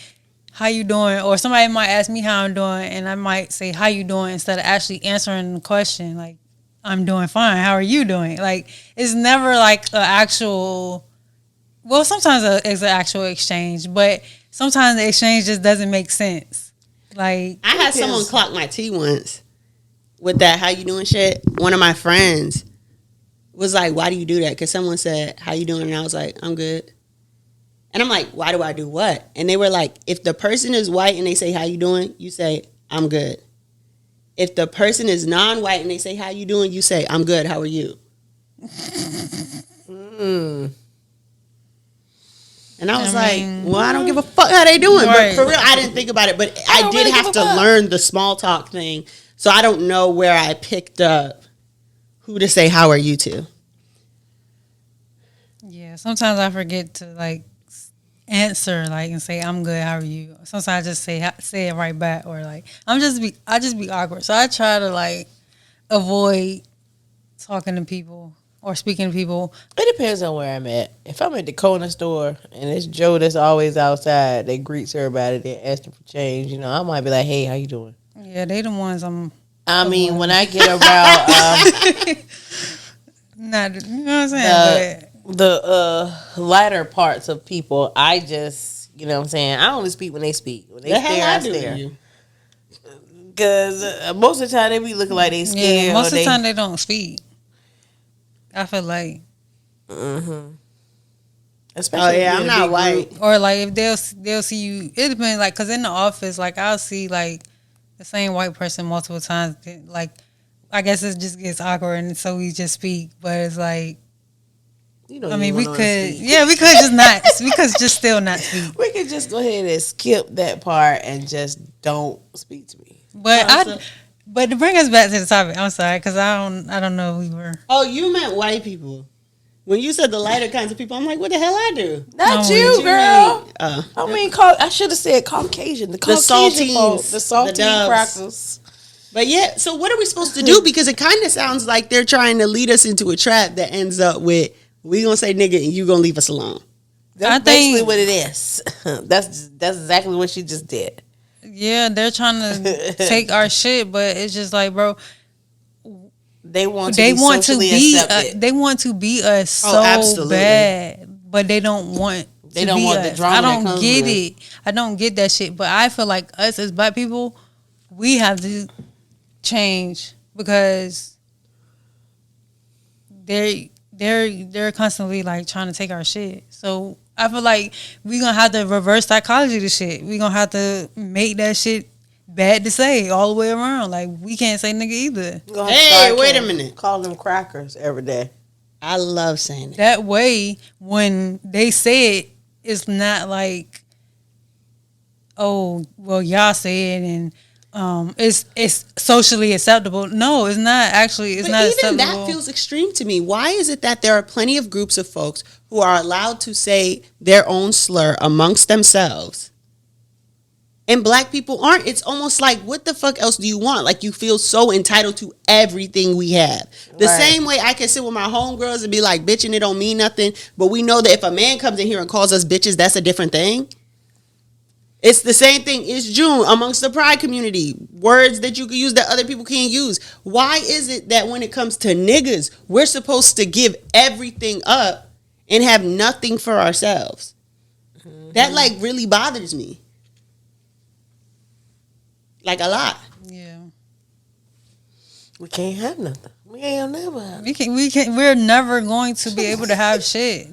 how you doing? Or somebody might ask me how I'm doing and I might say how you doing instead of actually answering the question like I'm doing fine. How are you doing? Like it's never like an actual. Well, sometimes it's an actual exchange, but sometimes the exchange just doesn't make sense. Like I had someone clock my tea once with that how you doing shit. One of my friends was like, why do you do that? Because someone said, how you doing? And I was like, I'm good. And I'm like, why do I do what? And they were like, if the person is white and they say, how you doing? You say, I'm good. If the person is non-white and they say, how you doing? You say, I'm good. How are you? And I was like, well, I don't give a fuck how they doing. Right. But for real, I didn't think about it. But I did really have to learn the small talk thing. So I don't know where I picked up who to say, how are you to? yeah, sometimes I forget to like answer like and say I'm good. How are you? Sometimes I just say it right back or like I just be awkward. So I try to like avoid talking to people or speaking to people. It depends on where I'm at. If I'm at the corner store and it's Joe that's always outside, they greets everybody, they ask them for change. I might be like, hey, how you doing? Yeah, they the ones I'm. I mean, when I get around Not, you know what I'm saying? the lighter parts of people, I just, you know what I'm saying? I only speak when they speak. When they stare, I stare. Because most of the time they be looking like they scared. Yeah, most of the time they don't speak. I feel like. Especially if you're I'm in a not big white. group. Or like if they'll see you, it depends. Like, cause in the office, like I'll see like the same white person multiple times. Like, I guess it just gets awkward, and so we just speak. But it's like, I mean, we could just not. We could just still not speak. We could just go ahead and skip that part and just don't speak to me. But to bring us back to the topic, I'm sorry, cause I don't know if we were. Oh, you meant white people. When you said the lighter kinds of people, I'm like, what the hell I do? Not No, you, you girl. I mean, I should have said Caucasian. The Caucasian folk, saltines, the saltine the crackers. But yeah, so what are we supposed to do? Because it kind of sounds like they're trying to lead us into a trap that ends up with, we gonna say nigga and you gonna leave us alone. That's basically what it is. That's exactly what she just did. Yeah, they're trying to take our shit, but it's just like, bro. They want They to be want to socially be. accepted. They want to be us so absolutely. bad, but they don't want. They to don't be want us. the drama I that don't comes get with it. I don't get that shit. But I feel like us as black people, we have to change because they're constantly like trying to take our shit. So I feel like we gonna have to reverse psychology to shit. We gonna have to make that shit bad to say all the way around. Like we can't say nigga either. Hey, wait a minute. Call them crackers every day. I love saying it. That way, when they say it, it's not like, oh, well, y'all say it and it's socially acceptable. No, it's not actually. It's But not even acceptable. that feels extreme to me. Why is it that there are plenty of groups of folks who are allowed to say their own slur amongst themselves, and black people aren't? It's almost like, what the fuck else do you want? Like, you feel so entitled to everything we have. The Right. same way I can sit with my homegirls and be like, bitching, it don't mean nothing. But we know that if a man comes in here and calls us bitches, that's a different thing. It's the same thing. It's June amongst the pride community. Words that you can use that other people can't use. Why is it that when it comes to niggas, we're supposed to give everything up and have nothing for ourselves? That like really bothers me. Like a lot. Yeah, We can't have nothing. We ain't never have. we're never going to be able to have shit.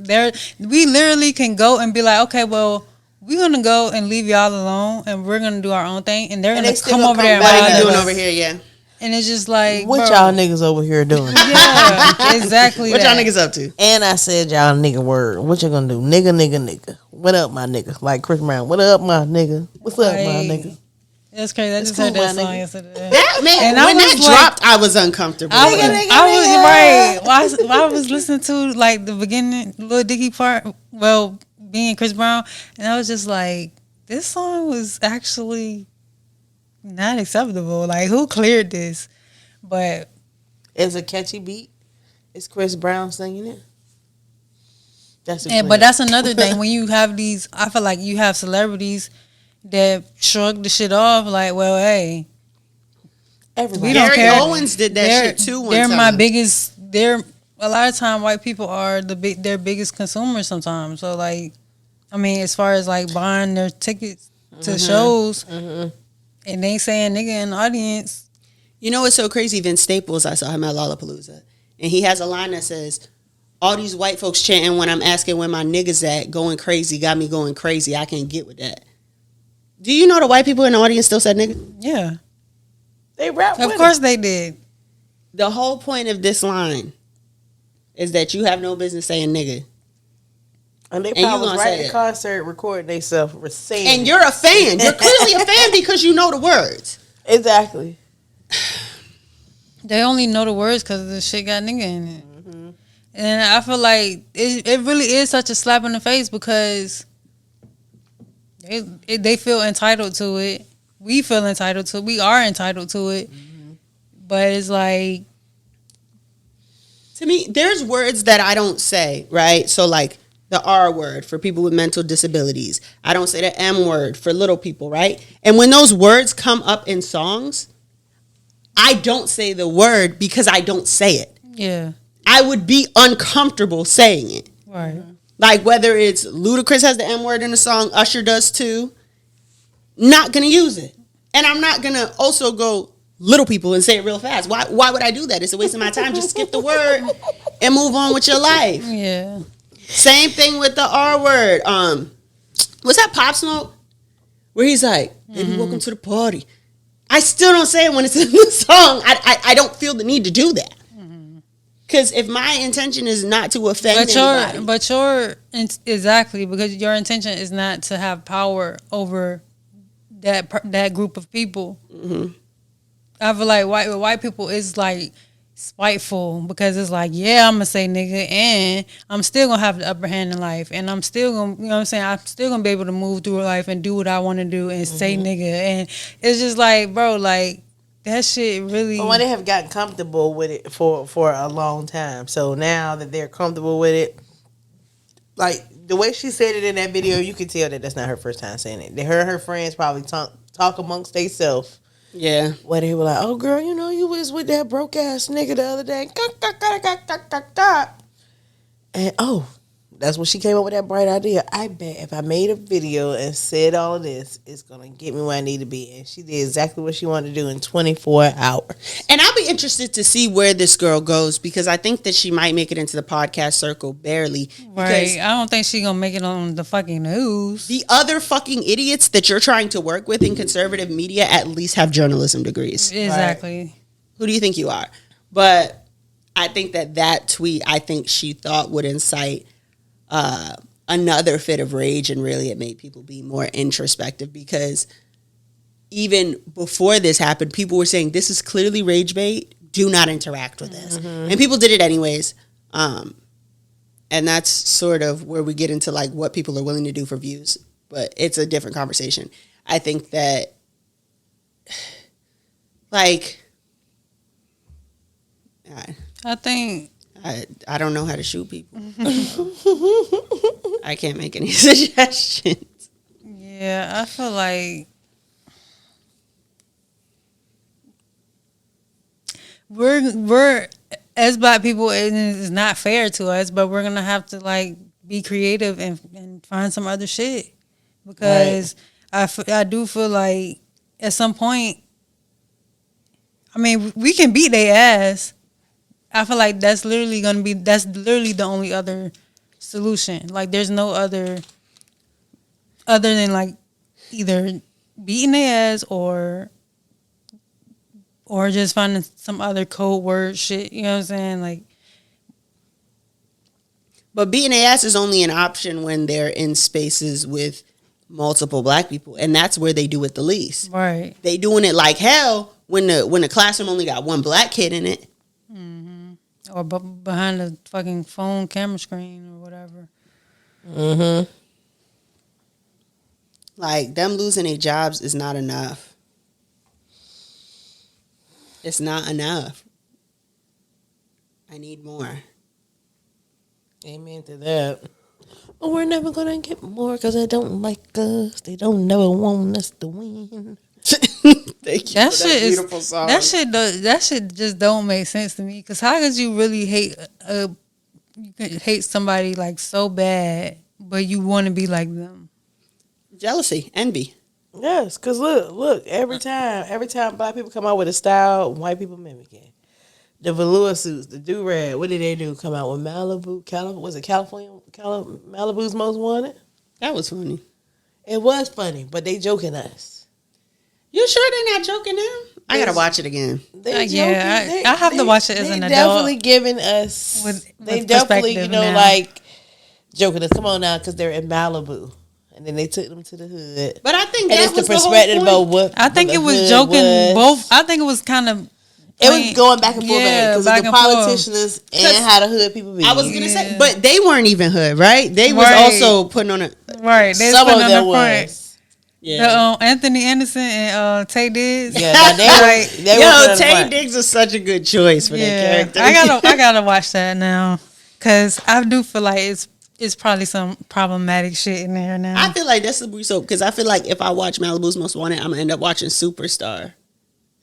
We literally can go and be like, okay, well, we're gonna go and leave y'all alone, and we're gonna do our own thing, and they're And gonna they still come gonna over come there and back What are bother you doing us. over here? Yeah. And it's just like, What bro, y'all niggas over here doing? Yeah, exactly. What that. y'all niggas up to? And I said y'all nigga word. What you gonna do? Nigga. What up, my nigga? Like Chris Brown. What up, my nigga? What's up, my nigga? That's crazy. I It's just cool, heard that my song nigga. yesterday. That man, And when that dropped, I was uncomfortable. I was right. While I was listening to like the beginning, Lil Dicky part, well, being Chris Brown, and I was just like, this song was actually not acceptable. Like, who cleared this? But It's a catchy beat. It's Chris Brown singing it. but that's another thing. When you have these, I feel like you have celebrities that shrug the shit off. Like, well, hey, Everybody. we don't Gary care. Owens did that shit too. One They're time. my biggest. They're a lot of time white people are their biggest consumers sometimes. So like, I mean, as far as like buying their tickets to shows, and they saying nigga in the audience. You know what's so crazy? Vince Staples, I saw him at Lollapalooza, and he has a line that says, "All these white folks chanting when I'm asking where my niggas at, going crazy, got me going crazy. I can't get with that." Do you know the white people in the audience still said nigga? Yeah, They rap. of course they did. The whole point of this line is that you have no business saying nigga. And they And you probably was gonna right say at the it. concert recording themselves saying And it. you're a fan. You're clearly a fan because you know the words. Exactly. They only know the words because the shit got nigga in it. And I feel like it really is such a slap in the face because they feel entitled to it. We feel entitled to it. We are entitled to it. But it's like, To me, there's words that I don't say, right? So like the R word for people with mental disabilities. I don't say the M word for little people, right? And when those words come up in songs, I don't say the word because I don't say it. yeah, I would be uncomfortable saying it. right. Like whether it's Ludacris has the M word in the song, Usher does too. Not gonna use it. And I'm not gonna also go little people and say it real fast. Why would I do that? It's a waste of my time. Just skip the word and move on with your life. Yeah. Same thing with the R word. Was that Pop Smoke? Where he's like, "Baby, welcome to the party." I still don't say it when it's in the song. I don't feel the need to do that. Because if my intention is not to offend anybody. Exactly, because your intention is not to have power over that group of people. I feel like white people is like spiteful because it's like, yeah, I'm gonna say nigga, and I'm still gonna have the upper hand in life, and I'm still gonna, you know what I'm saying, I'm still gonna be able to move through life and do what I want to do and say nigga, and it's just like, bro, like that shit really. But when they have gotten comfortable with it for a long time, so now that they're comfortable with it, like the way she said it in that video, you can tell that that's not her first time saying it. Her and her friends probably talk amongst themselves. Yeah. Where they were like, "Oh girl, you know you was with that broke ass nigga the other day." And that's when she came up with that bright idea. I bet if I made a video and said all of this, it's gonna get me where I need to be. And she did exactly what she wanted to do in 24 hours. And I'll be interested to see where this girl goes because I think that she might make it into the podcast circle barely. Right. I don't think she gonna make it on the fucking news. The other fucking idiots that you're trying to work with in conservative media at least have journalism degrees. Exactly. Right? Who do you think you are? But I think that tweet, I think she thought would incite another fit of rage, and really it made people be more introspective because even before this happened, people were saying this is clearly rage bait. Do not interact with this. And people did it anyways. And that's sort of where we get into like what people are willing to do for views. But it's a different conversation. I think that like I don't know how to shoot people. I can't make any suggestions. Yeah, I feel like we're as black people, it's not fair to us, but we're gonna have to like be creative and find some other shit because I do feel like at some point, I mean, we can beat their ass. I feel like that's literally the only other solution. Like there's no other than like either beating their ass or or just finding some other code word shit. You know what I'm saying? Like, But beating their ass is only an option when they're in spaces with multiple black people, and that's where they do it the least. right. They doing it like hell when the classroom only got one black kid in it. Or behind the fucking phone camera screen or whatever. Mm-hmm. Like, them losing their jobs is not enough. It's not enough. I need more. Amen to that. But we're never gonna get more because they don't like us. They don't never want us to win. Thank you That for shit beautiful is song. that shit just don't make sense to me. Cause how could you really hate you could hate somebody like so bad, but you want to be like them? Jealousy, envy. Yes, because look, every time black people come out with a style, white people mimic it. The velour suits, the do-rag, what did they do? Come out with Malibu, was it California? Malibu's Most Wanted? That was funny. It was funny, but they joking us. You sure they're not joking now? I gotta watch it again. They Yeah, joking. I have to watch it as an They adult. definitely giving us, they with definitely, perspective you know, now. like, joking us. Come on now, because they're in Malibu. And then they took them to the hood. But I think And that it's was the the whole perspective point. about what I think the it was hood joking was. both. I think it was kind of. It was going back and forth Yeah, because back of the and forth. politicians and how the hood people be. I was gonna say, Yeah. but they weren't even hood, right? They was Right. also putting on a Right. They Some putting of on them the front. was. yeah. The, Anthony Anderson and Tay Diggs. Yeah, now they were Yo, putting Tay front. Diggs is such a good choice for that character. I gotta watch that now, cause I do feel like it's probably some problematic shit in there now. I feel like that's the soap because I feel like if I watch Malibu's Most Wanted, I'm gonna end up watching Superstar.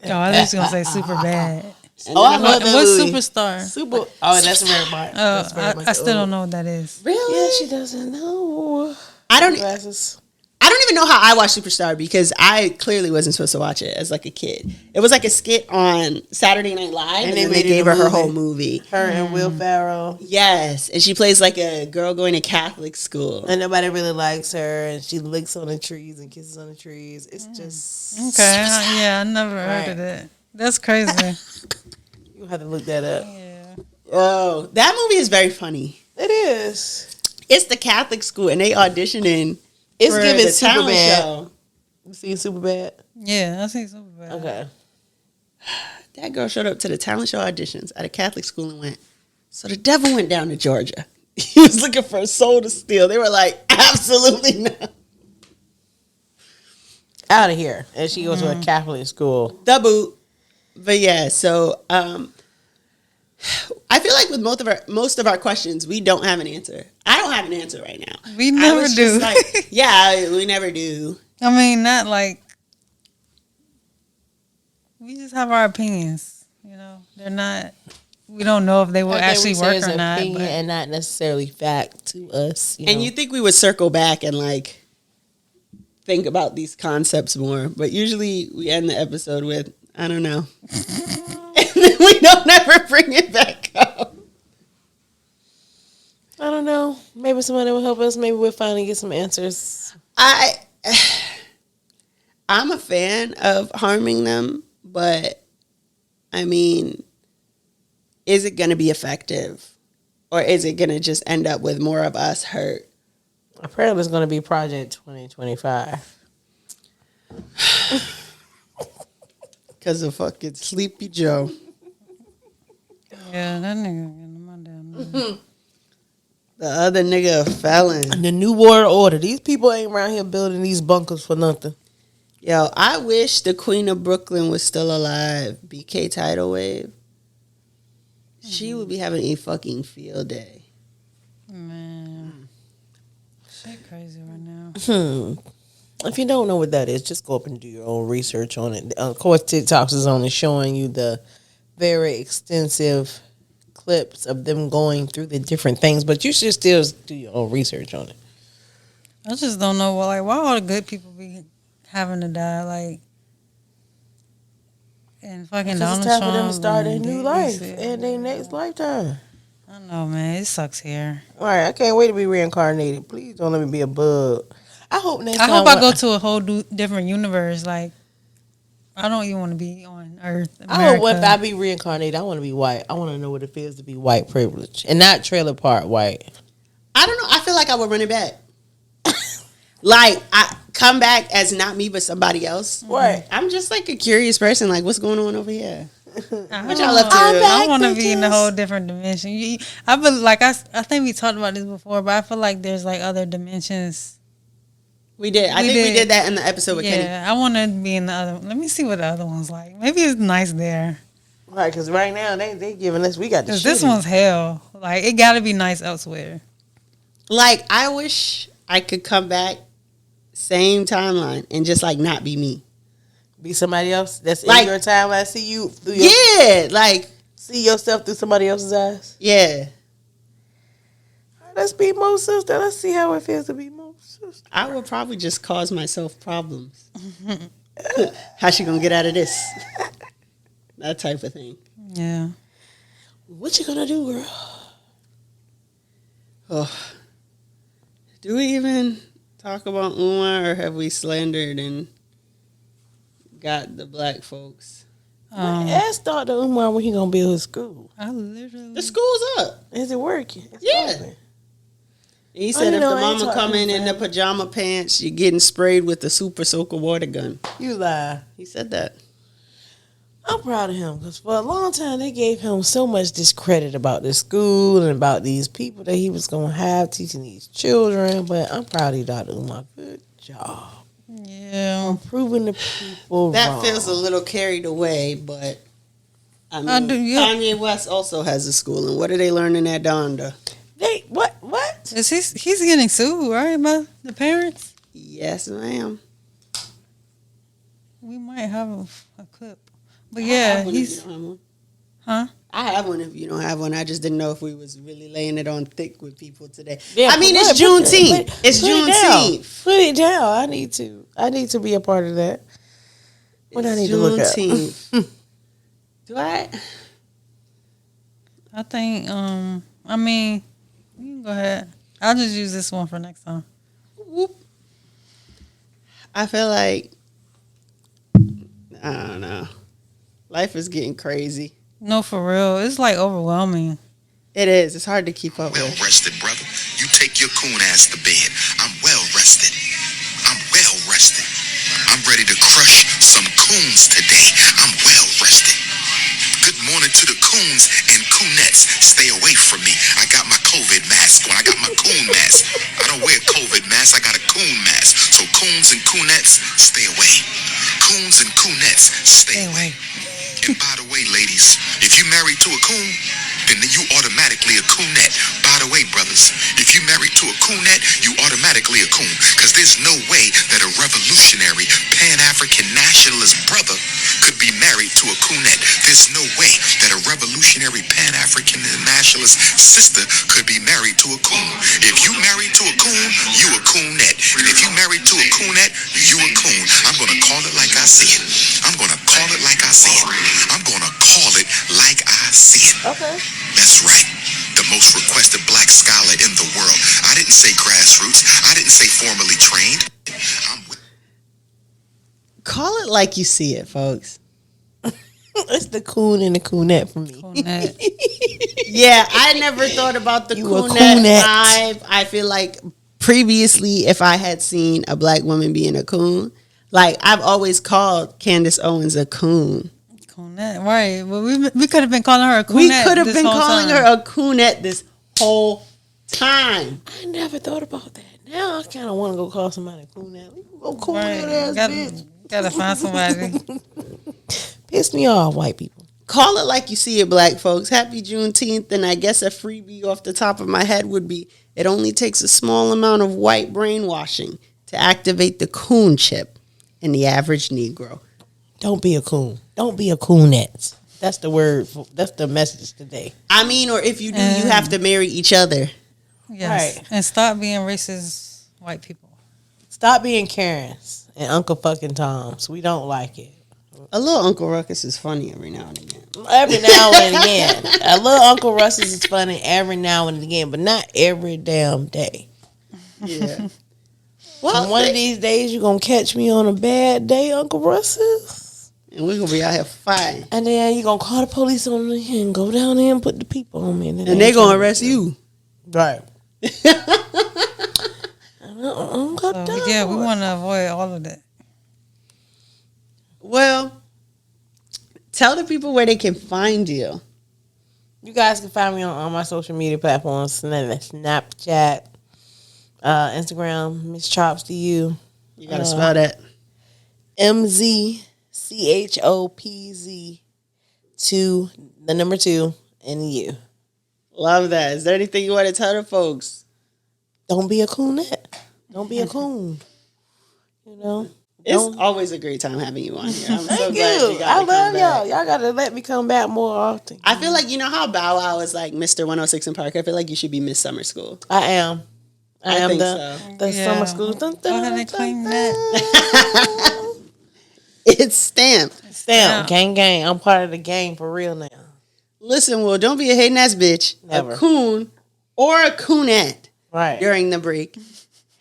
Oh, I was gonna say super bad. And Oh, then I I'm love like, that What's movie. Superstar? Super. Oh, that's very much. That's very much I still don't old. know what that is. really? Yeah, she doesn't know. I don't. Glasses. I don't even know how I watched Superstar because I clearly wasn't supposed to watch it as like a kid. It was like a skit on Saturday Night Live, and then they made it gave a her movie. whole movie. Her and Will Ferrell. Yes, and she plays like a girl going to Catholic school. And nobody really likes her, and she licks on the trees and kisses on the trees. It's just Okay, yeah, I never heard of Right. that. That's crazy. you have to look that up. Yeah. Oh, that movie is very funny. It is. It's the Catholic school, and they auditioning. It's for giving the super talent bad. show. You seen super bad? Yeah, I see super bad. Okay. That girl showed up to the talent show auditions at a Catholic school and went, so the devil went down to Georgia. He was looking for a soul to steal. They were like, absolutely not. Out of here. And she goes to a Catholic school. The boot. But yeah, so I feel like with most of our questions, we don't have an answer. I don't have an answer right now. We I never was do. just like, yeah, we never do. I mean, not like we just have our opinions. You know, they're not. We don't know if they will actually work or not. Opinion But and not necessarily fact to us. And you think we would circle back and like think about these concepts more, but usually we end the episode with, I don't know. And then we don't ever bring it back up. I don't know. Maybe somebody will help us. Maybe we'll finally get some answers. I'm a fan of harming them, but I mean, is it going to be effective? Or is it going to just end up with more of us hurt? Apparently, it's going to be Project 2025. Because of fucking Sleepy Joe. yeah, that nigga getting my damn. The other nigga a felon. The New World Order. These people ain't around here building these bunkers for nothing. Yo, I wish the Queen of Brooklyn was still alive. BK Tidal Wave. She would be having a fucking field day. Man, shit crazy right now. If you don't know what that is, just go up and do your own research on it. Of course, TikToks is only showing you the very extensive clips of them going through the different things, but you should still do your own research on it. I just don't know why all the good people be having to die, like, and fucking Because Donald it's time Trump. for them to start a and new they life said- and their next lifetime. I know, man. It sucks here. All right, I can't wait to be reincarnated. Please don't let me be a bug. I hope next I time. hope I go to a whole different universe, like I don't even want to be on Earth. Oh, well, if America. I be reincarnated, I want to be white. I want to know what it feels to be white privilege and not trailer park white. I don't know. I feel like I would run it back. Like, I come back as not me, but somebody else. Right. I'm just like a curious person. Like, what's going on over here? What y'all up to? I want to be in a whole different dimension. I feel like I think we talked about this before, but I feel like there's like other dimensions. We did. I think we did that in the episode with Kenny. Yeah, I want to be in the other. Let me see what the other one's like. Maybe it's nice there. Right, because right now they giving us, we got the Cause shit. this one's hell. Like it got to be nice elsewhere. Like, I wish I could come back, same timeline, and just like not be me. Be somebody else that's Like- in your time. I see you through your, Yeah, like, see yourself through somebody else's eyes. yeah. Let's be Mo's sister. Let's see how it feels to be Mo's sister. I would probably just cause myself problems. How she gonna get out of this? That type of thing. Yeah. What you gonna do, girl? Oh. Do we even talk about Umar, or have we slandered and got the black folks? Ask Dr. Umar when he gonna build his school. I literally. The school's up. Is it working? It's Yeah. open. He said you if know, the I ain't mama talking come in about the that. pajama pants, you're getting sprayed with the super soaker water gun. You lie. He said that. I'm proud of him because for a long time they gave him so much discredit about this school and about these people that he was gonna have teaching these children. But I'm proud of you, Dr. Umar. Good job. Yeah. Proving the people That wrong. feels a little carried away, but I mean, I do, yeah. Kanye West also has a school, and what are they learning at Donda? They what? Is he's getting sued, right, by the parents? Yes, ma'am. We might have a clip. But I yeah, have one if you he's don't have one. huh? I have one if you don't have one. I just didn't know if we was really laying it on thick with people today. Yeah, I mean, put- it's put- Juneteenth. put- It's put it down. Juneteenth. Put it down. I need to be a part of that. What I need to look at? Juneteenth. Do I? I think I mean, you can go ahead. I'll just use this one for next time. Whoop. I feel like, I don't know. Life is getting crazy. No, for real. It's like overwhelming. It is. It's hard to keep up Well with. rested, brother. You take your coon ass to bed. I'm well rested. I'm well rested. I'm ready to crush some coons today. I'm well rested. Good morning to the coons and coonettes. Stay away from me. I got my COVID mask on. I got my coon mask. I don't wear COVID mask. I got a coon mask. So coons and coonettes, stay away. Coons and coonettes, stay away. And by the way, ladies, if you married to a coon, then you automatically a coonette. By the way, brothers, if you married to a coonette, you automatically a coon. Because there's no way that a revolutionary Pan-African nationalist brother could be married to a coonette. There's no way that a revolutionary Pan-African nationalist sister could be married to a coon. If you married to a coon, you a coonette. And if you married to a coonette, you a coon. I'm going to call it like I see it. I'm going to call it like I see it. I'm going to call it like I see it. Okay. That's right. The most requested black scholar in the world. I didn't say grassroots. I didn't say formally trained. I'm with Call it like you see it, folks. It's the coon and the coonette for me. Coonette. Yeah, I never thought about the You a coonette coonette. vibe. I feel like previously, if I had seen a black woman being a coon, like I've always called Candace Owens a coon. Coonette, right? Well, we could have been calling her a coonette. We could have this been whole calling time. her a coonette this whole time. I never thought about that. Now I kind of want to go call somebody a coonette. We can go coon Right. that ass bitch. Gotta find somebody. Piss me off, white people. Call it like you see it, black folks. Happy Juneteenth. And I guess a freebie off the top of my head would be, it only takes a small amount of white brainwashing to activate the coon chip in the average Negro. Don't be a coon. Don't be a coonette. That's the word. That's the message today. I mean, or if you do, you have to marry each other. Yes. Right. And stop being racist white people. Stop being Karens and Uncle fucking Toms. We don't like it. A little Uncle Ruckus is funny every now and again. Every now and again. A little Uncle Russ's is funny every now and again, but not every damn day. Yeah. Well, one of these days you're going to catch me on a bad day, Uncle Russ's. And we're gonna be out here fighting. And then you gonna call the police on me and go down there and put the people on me. And they gonna arrest you. Right. Yeah, we want to avoid all of that. Well, tell the people where they can find you. You guys can find me on all my social media platforms: Snapchat, Instagram, Miss Chopz to you. You gotta spell that. MZCHOPZ 2, the number 2, and you. Love that. Is there anything you want to tell the folks? Don't be a coonette. Don't be a coon. You know? It's always a great time having you on here. I'm so Thank glad you. you got I to come love back. y'all. Y'all got to let me come back more often. I feel like, you know how Bow Wow is like Mr. 106 in Park? I feel like you should be Miss Summer School. I am. I am think the summer school. Go ahead and claim that. It's stamped. Stamp. Gang, gang. I'm part of the gang for real now. Listen, well, don't be a hating ass bitch, Never. a coon, or a coonette Right. during the break.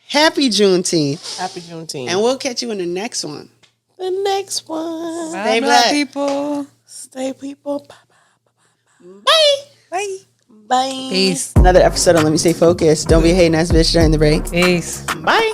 Happy Juneteenth. Happy Juneteenth. And we'll catch you in the next one. The next one. Stay Bye, black. people. Stay people. Bye. Bye. Bye. Peace. Another episode of Let Me Stay Focused. Don't be a hating ass bitch during the break. Peace. Bye.